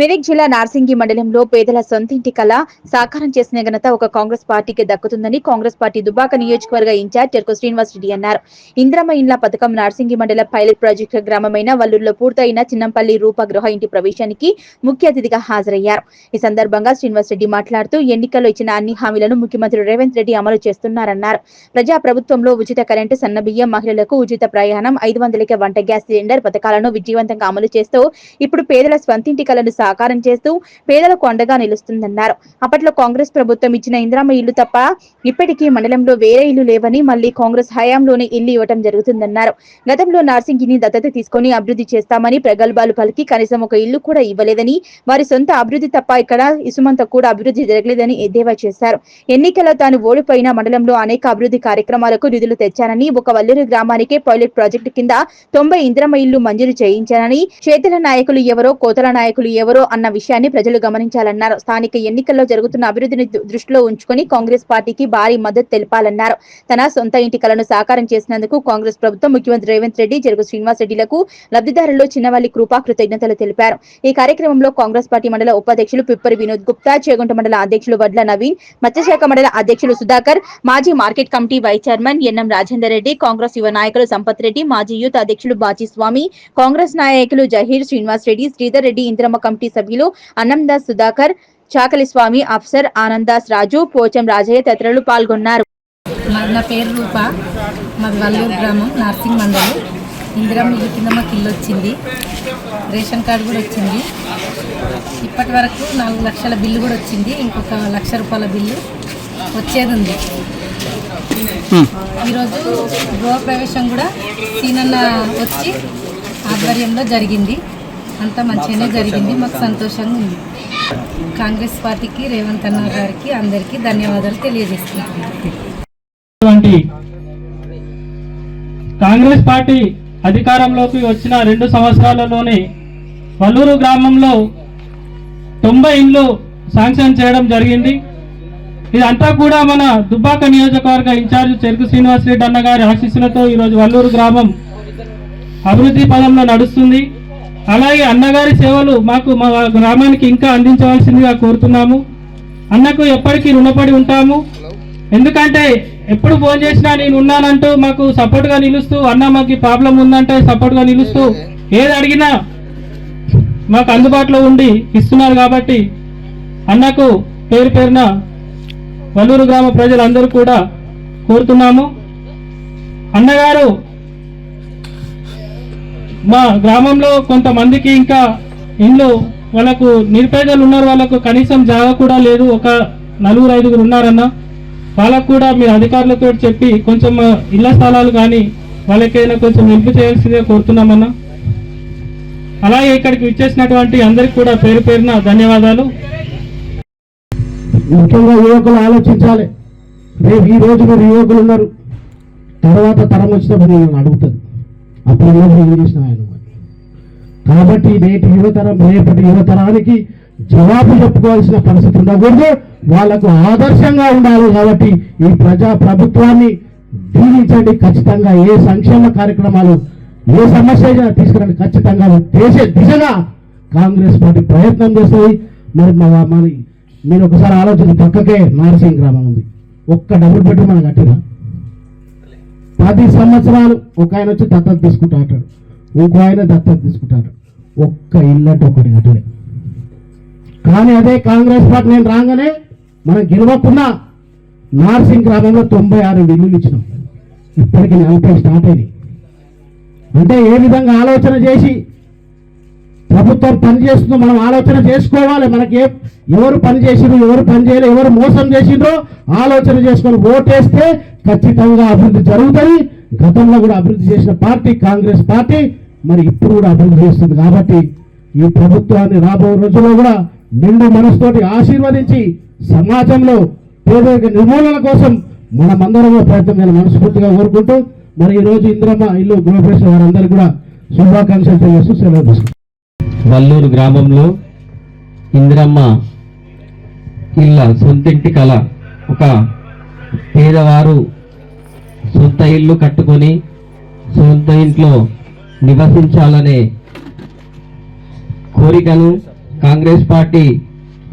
మెదక్ జిల్లా నార్సింగి మండలంలో పేదల సొంతింటి కళ సాకారం చేసిన ఘనత ఒక కాంగ్రెస్ పార్టీకి దక్కుతుందని కాంగ్రెస్ పార్టీ దుబ్బాక నియోజకవర్గ ఇన్ఛార్జ్ చెర్కు శ్రీనివాస్ రెడ్డి అన్నారు. ఇంద్రమ్మ ఇండ్ల పథకం నార్సింగి మండల పైలట్ ప్రాజెక్టు గ్రామమైన వల్లూరులో పూర్తయిన చిన్నంపల్లి రూప గృహ ఇంటి ప్రవేశానికి ముఖ్య అతిథిగా హాజరయ్యారు. ఈ సందర్భంగా శ్రీనివాస్ రెడ్డి మాట్లాడుతూ ఎన్నికల్లో ఇచ్చిన అన్ని హామీలను ముఖ్యమంత్రి రేవంత్ రెడ్డి అమలు చేస్తున్నారన్నారు. ప్రజా ప్రభుత్వంలో ఉచిత కరెంటు, సన్నబియ్యం, మహిళలకు ఉచిత ప్రయాణం, 500కి వంట గ్యాస్ సిలిండర్ పథకాలను విజయవంతంగా అమలు చేస్తూ ఇప్పుడు పేదల స్వంతింటి కలను సాకారం చేస్తూ పేదలకు అండగా నిలుస్తుందన్నారు. అప్పట్లో కాంగ్రెస్ ప్రభుత్వం ఇచ్చిన ఇంద్రమ్మ ఇల్లు తప్ప ఇప్పటికీ మండలంలో వేరే ఇల్లు లేవని మళ్లీ కాంగ్రెస్ హయాంలోనే ఇల్లు ఇవ్వడం జరుగుతుందన్నారు. గతంలో నార్సింగిని దత్తత తీసుకుని అభివృద్ధి చేస్తామని ప్రగల్భాలు పలికి కనీసం ఒక ఇల్లు కూడా ఇవ్వలేదని, వారి సొంత అభివృద్ధి తప్ప ఇక్కడ ఇసుమంత కూడా అభివృద్ధి జరగలేదని ఎద్దేవా చేశారు. ఎన్నికల్లో తాను ఓడిపోయిన మండలంలో అనేక అభివృద్ధి కార్యక్రమాలకు నిధులు తెచ్చానని, ఒక వల్లూరు గ్రామానికే పైలట్ ప్రాజెక్టు కింద 90 ఇంద్రమ్మ ఇల్లు మంజూరు చేయించానని, చేతుల నాయకులు ఎవరో కోతల నాయకులు ఎవరో అన్న విషయాన్ని ప్రజలు గమనించాలన్నారు. స్థానిక ఎన్నికల్లో జరుగుతున్న అభివృద్ధిని దృష్టిలో ఉంచుకొని కాంగ్రెస్ పార్టీకి భారీ మద్దతు తెలపాలన్నారు. తన సొంత ఇంటి కలను సాకారం చేసినందుకు కాంగ్రెస్ ప్రభుత్వం, ముఖ్యమంత్రి రేవంత్ రెడ్డి, చెరుకు శ్రీనివాస్ రెడ్డిలకు లబ్ధిదారుల్లో చిన్నవల్లి కృపా కృతజ్ఞతలు తెలిపారు. ఈ కార్యక్రమంలో కాంగ్రెస్ పార్టీ మండల ఉపాధ్యక్షులు పిప్పరి వినోద్ గుప్తా, చేగుంట మండల అధ్యక్షులు వడ్ల నవీన్, మత్స్యశాఖ మండల అధ్యక్షులు సుధాకర్, మాజీ market committee vice chairman NM Rajender Reddy, Congress యువ నాయకులు సంపత్ రెడ్డి, మాజీ యూత్ అధ్యక్షులు బాజీ స్వామి, కాంగ్రెస్ నాయకులు జహీర్, శ్రీనివాస్ రెడ్డి, శ్రీధర్ రెడ్డి, ఇంద్రమ్మ కమిటీ సభ్యులు అన్నందాస్ సుధాకర్, చాకలి స్వామి, అఫ్సర్ ఆనందాస్ రాజు, పోచం రాజయ్య తదితరులు పాల్గొన్నారు. నా పేరు రూప, మాది వల్లూరు గ్రామం, నార్సింగ్ మండలం. ఇందిరమ్మ ఇల్లు కింద మాకు ఇల్లు వచ్చింది, రేషన్ కార్డు కూడా వచ్చింది. ఇప్పటి వరకు 4 లక్షల బిల్లు కూడా వచ్చింది, ఇంకొక 1 లక్ష రూపాయల బిల్లు వచ్చేది ఉంది. ఈరోజు గృహప్రవేశం కూడా సీనన్న వచ్చి ఆధ్వర్యంలో జరిగింది. అంతా మంచిగానే జరిగింది, మాకు సంతోషంగా ఉంది. కాంగ్రెస్ పార్టీకి, రేవంత్ అన్న గారికి అందరికీ ధన్యవాదాలు తెలియజేస్తున్నాను. కాంగ్రెస్ పార్టీ అధికారంలోకి వచ్చిన 2 సంవత్సరాలలోనే వల్లూరు గ్రామంలో 90 ఇండ్లు శాంక్షన్ చేయడం జరిగింది. ఇదంతా కూడా మన దుబ్బాక నియోజకవర్గ ఇన్ఛార్జ్ చెరుకు శ్రీనివాస్ రెడ్డి అన్న గారి ఆశీస్సులతో ఈరోజు వల్లూరు గ్రామం అభివృద్ధి పదంలో నడుస్తుంది. అలాగే అన్నగారి సేవలు మాకు మా గ్రామానికి ఇంకా అందించవలసిందిగా కోరుతున్నాము. అన్నకు ఎప్పటికీ రుణపడి ఉంటాము. ఎందుకంటే ఎప్పుడు ఫోన్ చేసినా నేను ఉన్నానంటూ మాకు సపోర్ట్గా నిలుస్తూ, అన్న మాకు ప్రాబ్లం ఉందంటే సపోర్ట్గా నిలుస్తూ, ఏది అడిగినా మాకు అందుబాటులో ఉండి ఇస్తున్నారు. కాబట్టి అన్నకు పేరు పేరున వల్లూరు గ్రామ ప్రజలందరూ కూడా కోరుతున్నాము. అన్నగారు మా గ్రామంలో కొంతమందికి ఇంకా ఇండ్లు, వాళ్ళకు నిరుపేదలు ఉన్నారు, వాళ్ళకు కనీసం జాగా కూడా లేదు, ఒక 4-5 ఉన్నారన్న. వాళ్ళకు కూడా మీరు అధికారులతో చెప్పి కొంచెం ఇళ్ల స్థలాలు కానీ వాళ్ళకైనా కొంచెం హెల్ప్ చేయాల్సిందిగా కోరుతున్నామన్నా. అలాగే ఇక్కడికి విచ్చేసినటువంటి అందరికి కూడా పేరు పేరున ధన్యవాదాలు. ముఖ్యంగా యువకులు ఆలోచించాలి. రేపు ఈ రోజు మీరు యువకులు ఉన్నారు, తర్వాత తరం వచ్చినప్పుడు నేను అడుగుతుంది అప్పుడు ఏం చేసిన ఆయన. కాబట్టి నేటి యువతరం రేపటి యువతరానికి జవాబు చెప్పుకోవాల్సిన పరిస్థితి ఉండకూడదు, వాళ్లకు ఆదర్శంగా ఉండాలి. కాబట్టి ఈ ప్రజా ప్రభుత్వాన్ని దీవించండి. ఖచ్చితంగా ఏ సంక్షేమ కార్యక్రమాలు, ఏ సమస్య తీసుకురండి, ఖచ్చితంగా చేసే దిశగా కాంగ్రెస్ పార్టీ ప్రయత్నం చేస్తుంది. మరి మీరు ఒకసారి ఆలోచన, పక్కకే నార్సింగ్ గ్రామం ఉంది, ఒక్క డబుల్ బెడ్రూమ్ మనం కట్టినా 10 సంవత్సరాలు ఒక ఆయన వచ్చి దత్తత తీసుకుంటాడు, ఇంకో ఆయన దత్తత తీసుకుంటాడు, ఒక్క ఇల్లంటే ఒకటి కట్టలే. కానీ అదే కాంగ్రెస్ పార్టీ నేను రాగానే మనం గెలవకుండా నార్సింగ్ గ్రామంలో 96 ఇల్లులు ఇచ్చినాం. ఇప్పటికి 40 స్టార్ట్ అయినాయి. అంటే ఏ విధంగా ఆలోచన చేసి ప్రభుత్వం పనిచేస్తుందో మనం ఆలోచన చేసుకోవాలి. మనకి ఎవరు పని చేసిండ్రు, ఎవరు పని చేయలేదు, ఎవరు మోసం చేసిండ్రో ఆలోచన చేసుకొని ఓటేస్తే ఖచ్చితంగా అభివృద్ధి జరుగుతుంది. గతంలో కూడా అభివృద్ధి చేసిన పార్టీ కాంగ్రెస్ పార్టీ, మరి ఇప్పుడు కూడా అభివృద్ధి చేస్తుంది. కాబట్టి ఈ ప్రభుత్వాన్ని రాబో రోజుల్లో కూడా నిండు మనసుతోటి ఆశీర్వదించి సమాజంలో పేదరిక నిర్మూలన కోసం మనమందరం ప్రయత్నం చేయాలని మనస్ఫూర్తిగా కోరుకుంటూ, మరి ఈరోజు ఇంద్రమ్మ ఇల్లు గృహప్రవేశం వారందరికీ కూడా శుభాకాంక్షలు తెలియజేస్తూ సెలవు తీసుకుంటాం. వల్లూరు గ్రామంలో ఇందిరమ్మ ఇళ్ళ సొంతింటి కళ, ఒక పేదవారు సొంత ఇల్లు కట్టుకొని సొంత ఇంట్లో నివసించాలనే కోరికను కాంగ్రెస్ పార్టీ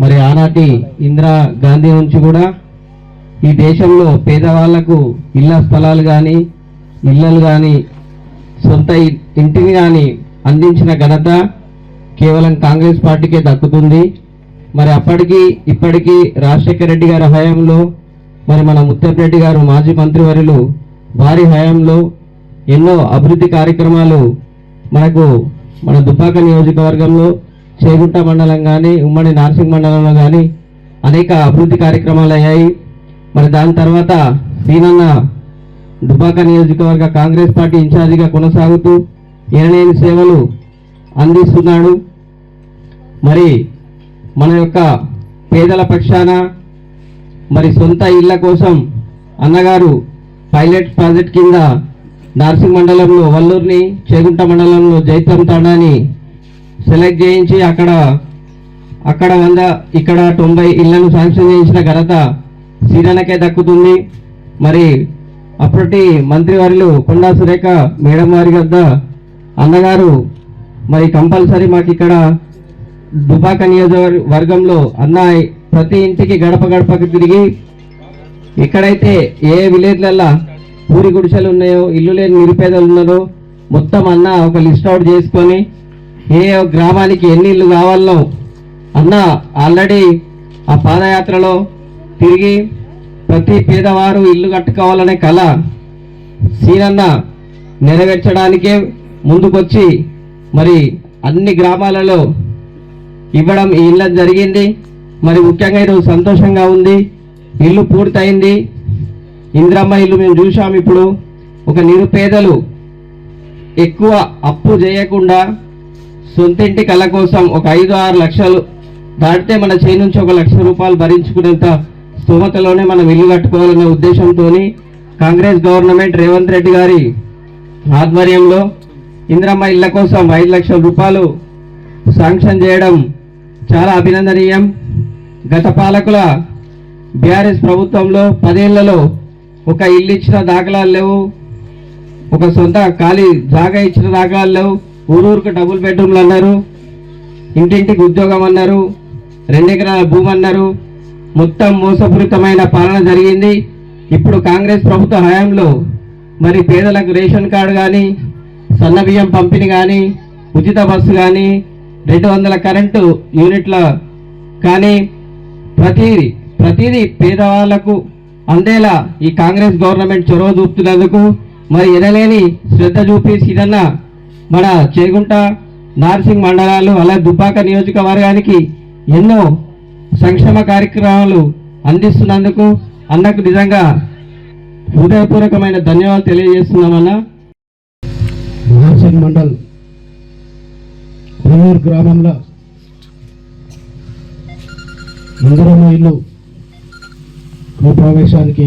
మరి ఆనాటి ఇందిరా గాంధీ నుంచి కూడా ఈ దేశంలో పేదవాళ్లకు ఇళ్ల స్థలాలు కానీ ఇళ్ళలు కానీ సొంత ఇంటిని కానీ అందించిన ఘనత కేవలం కాంగ్రెస్ పార్టీకే దక్కుతుంది. మరి అప్పటికి ఇప్పటికీ రాజశేఖర రెడ్డి గారి హయాంలో మరి మన ముత్తంరెడ్డి గారు మాజీ మంత్రివర్యులు వారి హయాంలో ఎన్నో అభివృద్ధి కార్యక్రమాలు మనకు మన దుబ్బాక నియోజకవర్గంలో చేగుంట మండలం కానీ ఉమ్మడి నార్సింగ్ మండలంలో కానీ అనేక అభివృద్ధి కార్యక్రమాలు అయ్యాయి. మరి దాని తర్వాత సీనన్న దుబ్బాక నియోజకవర్గ కాంగ్రెస్ పార్టీ ఇన్ఛార్జిగా కొనసాగుతూ ఎనలేని సేవలు అందిస్తున్నాడు. మరి మన యొక్క పేదల పక్షాన మరి సొంత ఇళ్ల కోసం అన్నగారు పైలట్ ప్రాజెక్ట్ కింద నార్సింగ్ మండలంలో వల్లూరుని, చేగుంట మండలంలో జైత్రం తాండాని సెలెక్ట్ చేయించి అక్కడ 100 ఇక్కడ 90 ఇళ్లను శాంక్షన్ చేయించిన ఘనత సీనన్నకే దక్కుతుంది. మరి అప్పటి మంత్రివర్యులు కొండా సురేఖ మేడం వారి వద్ద అన్నగారు మరి కంపల్సరీ మాకు ఇక్కడ దుబ్బాక నియోజకవర్గంలో అన్న ప్రతి ఇంటికి గడప గడపకి తిరిగి ఎక్కడైతే ఏ విలేజ్లల్లా పూరి గుడిసెలు ఉన్నాయో, ఇల్లు లేని నిరుపేదలు ఉన్నారో మొత్తం అన్న ఒక లిస్ట్ అవుట్ చేసుకొని ఏ గ్రామానికి ఎన్ని ఇల్లు కావాలనో అన్న ఆల్రెడీ ఆ పాదయాత్రలో తిరిగి ప్రతి పేదవారు ఇల్లు కట్టుకోవాలనే కళ సీనన్న నెరవేర్చడానికే ముందుకొచ్చి మరి అన్ని గ్రామాలలో ఇవ్వడం ఈ ఇళ్ళ జరిగింది. మరి ముఖ్యంగా ఈరోజు సంతోషంగా ఉంది. ఇల్లు పూర్తయింది. ఇందిరమ్మ ఇల్లు మేము చూసాం. ఇప్పుడు ఒక నిరుపేదలు ఎక్కువ అప్పు చేయకుండా సొంతింటి కళ కోసం ఒక 5-6 లక్షలు దాటితే మన చేయి నుంచి 1 లక్ష రూపాయలు భరించుకునేంత స్తోమతలోనే మనం ఇల్లు కట్టుకోవాలనే ఉద్దేశంతో కాంగ్రెస్ గవర్నమెంట్ రేవంత్ రెడ్డి గారి ఆధ్వర్యంలో ఇందిరమ్మ ఇళ్ల కోసం 5 లక్షల రూపాయలు శాంక్షన్ చేయడం చాలా అభినందనీయం. గత పాలకుల బీఆర్ఎస్ ప్రభుత్వంలో 10 ఏళ్లలో ఒక ఇల్లు ఇచ్చిన దాఖలాలు లేవు, ఒక సొంత ఖాళీ జాగా ఇచ్చిన దాఖలాలు లేవు. ఊరూరుకు డబుల్ బెడ్రూమ్లు అన్నారు, ఇంటింటికి ఉద్యోగం అన్నారు, 2 ఎకరాల భూమి అన్నారు. మొత్తం మోసపూరితమైన పాలన జరిగింది. ఇప్పుడు కాంగ్రెస్ ప్రభుత్వ హయాంలో మరి పేదలకు రేషన్ కార్డు కానీ, సన్న బియ్యం పంపిణీ కానీ, ఉచిత బస్సు కానీ, 200 కరెంటు యూనిట్ల కానీ ప్రతిదీ పేదవాళ్లకు అందేలా ఈ కాంగ్రెస్ గవర్నమెంట్ చొరవ చూపుతున్నందుకు మరి ఎనలేని శ్రద్ధ చూపి సీనన్న మన చేగుంట, నార్సింగ్ మండలాలు అలాగే దుబ్బాక నియోజకవర్గానికి ఎన్నో సంక్షేమ కార్యక్రమాలు అందిస్తున్నందుకు అన్నకు నిజంగా హృదయపూర్వకమైన ధన్యవాదాలు తెలియజేస్తున్నామన్నా. నార్సింగ్ మండల్ వల్లూరు గ్రామంలో ఇందిరమ్మ ఇల్లు గృహప్రవేశానికి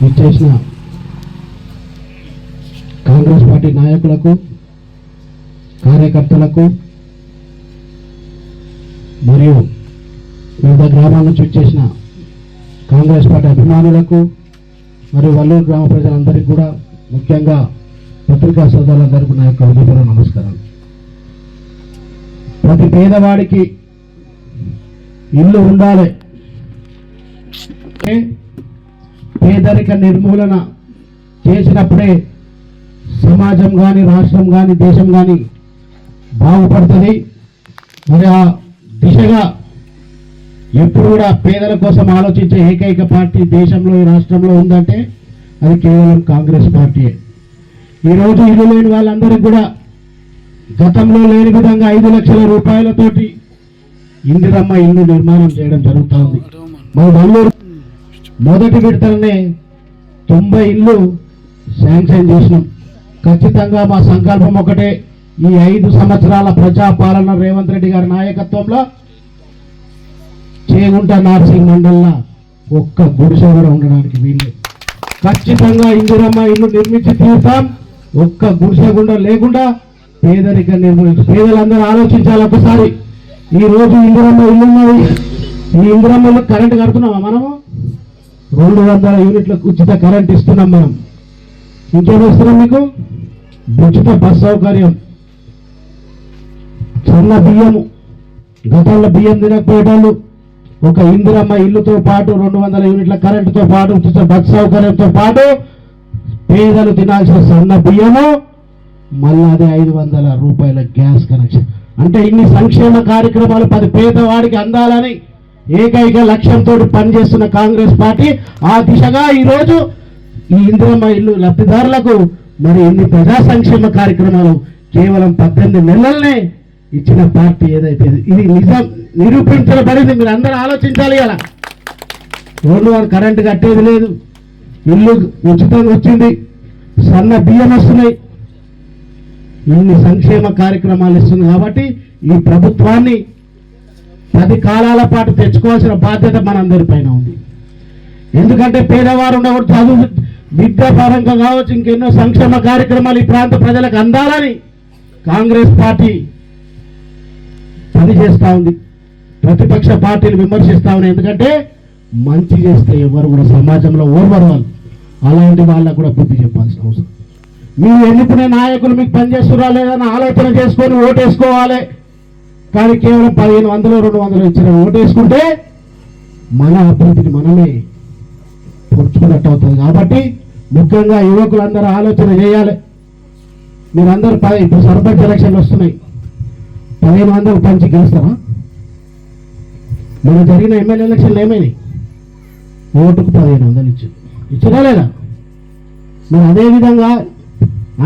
ఇచ్చేసిన కాంగ్రెస్ పార్టీ నాయకులకు, కార్యకర్తలకు మరియు వివిధ గ్రామాల నుంచి వచ్చేసిన కాంగ్రెస్ పార్టీ అభిమానులకు మరియు వల్లూరు గ్రామ ప్రజలందరికీ కూడా, ముఖ్యంగా పత్రికా సోదరులందరికీ నా యొక్క హృదయపూర్వక నమస్కారాలు. ప్రతి పేదవాడికి ఇల్లు ఉండాలి. పేదరిక నిర్మూలన చేసినప్పుడే సమాజం కానీ, రాష్ట్రం కానీ, దేశం కానీ బాగుపడుతుంది. మరి ఆ దిశగా ఎప్పుడు కూడా పేదల కోసం ఆలోచించే ఏకైక పార్టీ దేశంలో, ఈ రాష్ట్రంలో ఉందంటే అది కేవలం కాంగ్రెస్ పార్టీయే. ఈరోజు ఇల్లు లేని వాళ్ళందరికీ కూడా గతంలో లేని విధంగా 5 లక్షల రూపాయలతోటి ఇందిరమ్మ ఇల్లు నిర్మాణం చేయడం జరుగుతూ ఉంది. మన వల్లూరు మొదటి విడతలనే 90 ఇల్లు శాంక్షన్ చేసినాం. ఖచ్చితంగా మా సంకల్పం ఒకటే, ఈ 5 సంవత్సరాల ప్రజాపాలన రేవంత్ రెడ్డి గారి నాయకత్వంలో చేగుంట, నార్సింగ్ మండలంలో ఒక్క గుడిసె కూడా ఉండడానికి వీలు. ఖచ్చితంగా ఇందిరమ్మ ఇల్లు నిర్మించి తీరుతాం. ఒక్క గుడిసె కూడా లేకుండా పేదరిక నిర్మూలించి, పేదలందరూ ఆలోచించాలి ఒకసారి. ఈ రోజు ఇందిరమ్మ ఇల్లు ఉన్నది, ఈ ఇందిరమ్మ ఇల్లు కరెంటు కడుతున్నామా మనము? 200 యూనిట్లకు ఉచిత కరెంట్ ఇస్తున్నాం మనం. ఇంకేమిస్తున్నాం మీకు? ఉచిత బస్ సౌకర్యం, సన్న బియ్యము, గతంలో బియ్యం తినకపోయేటోళ్ళు ఒక ఇందిరమ్మ ఇల్లుతో పాటు 200 యూనిట్ల కరెంటుతో పాటు ఉచిత బస్ సౌకర్యంతో పాటు పేదలు తినాల్సిన సన్న బియ్యము మళ్ళీ అదే 500 రూపాయల గ్యాస్ కనెక్షన్. అంటే ఇన్ని సంక్షేమ కార్యక్రమాలు 10 పేదవాడికి అందాలని ఏకైక లక్ష్యంతో పనిచేస్తున్న కాంగ్రెస్ పార్టీ ఆ దిశగా ఈరోజు ఈ ఇందిరమ్మ ఇల్లు లబ్ధిదారులకు మరి ఇన్ని ప్రజా సంక్షేమ కార్యక్రమాలు కేవలం 18 నెలలనే ఇచ్చిన పార్టీ ఏదైతే ఇది నిజం నిరూపించబడింది. మీరు అందరూ ఆలోచించాలి. అలా రోజు వారు కరెంటు కట్టేది లేదు, ఇల్లు ఉచితంగా వచ్చింది, సన్న బియ్యం వస్తున్నాయి, ఇన్ని సంక్షేమ కార్యక్రమాలు ఇస్తుంది. కాబట్టి ఈ ప్రభుత్వాన్ని 10 కాలాల పాటు తెచ్చుకోవాల్సిన బాధ్యత మనందరిపైన ఉంది. ఎందుకంటే పేదవారు ఉండకూడదు, చదువు విద్యా పరంగా కావచ్చు, ఇంకెన్నో సంక్షేమ కార్యక్రమాలు ఈ ప్రాంత ప్రజలకు అందాలని కాంగ్రెస్ పార్టీ పనిచేస్తూ ఉంది. ప్రతిపక్ష పార్టీలు విమర్శిస్తూ ఉన్నాయి. ఎందుకంటే మంచి చేస్తే ఎవరు కూడా సమాజంలో ఓర్వరు వాళ్ళు. అలాంటి వాళ్ళకు కూడా బుద్ధి చెప్పాల్సిన అవసరం. మీరు ఎన్నుకునే నాయకులు మీకు పనిచేస్తున్నా లేదని ఆలోచన చేసుకొని ఓటేసుకోవాలి. కానీ కేవలం 1500 200 ఇచ్చిన ఓటేసుకుంటే మన అభివృద్ధిని మనమే పొడుచుకున్నట్టు అవుతుంది. కాబట్టి ముఖ్యంగా యువకులందరూ ఆలోచన చేయాలి. మీరందరూ ఇప్పుడు సర్పంచ్ ఎలక్షన్లు వస్తున్నాయి, 1500 పంచి గెలుస్తారా? మన జరిగిన ఎమ్మెల్యే ఎలక్షన్లు ఏమైనాయి? ఓటుకు 1500 ఇచ్చినా లేదా? మరి అదేవిధంగా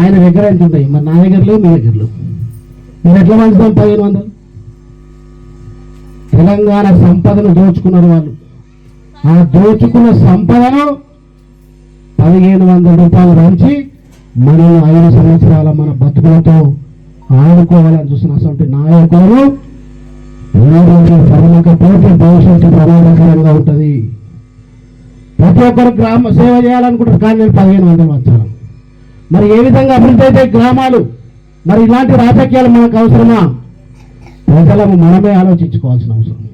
ఆయన దగ్గర ఎంత ఉంటాయి, మరి నా దగ్గరలో మీ దగ్గరలో మీరు ఎట్లా పంచుతాం 1500? తెలంగాణ సంపదను దోచుకున్నారు వాళ్ళు. ఆ దోచుకున్న సంపదను 1500 రూపాయలు పంచి మనం 5 సంవత్సరాల మన బతుకులతో ఆడుకోవాలని చూస్తున్న అసలు నాయకులు చదవకపోతే భవిష్యత్తు ప్రమాదకరంగా ఉంటుంది. ప్రతి ఒక్కరు గ్రామ సేవ చేయాలనుకుంటారు, కానీ నేను 1500 వచ్చాను. మరి ఏ విధంగా అభివృద్ధి అయితే గ్రామాలు? మరి ఇలాంటి రాజకీయాలు మనకు అవసరమా? ప్రజలను మనమే ఆలోచించుకోవాల్సిన అవసరం.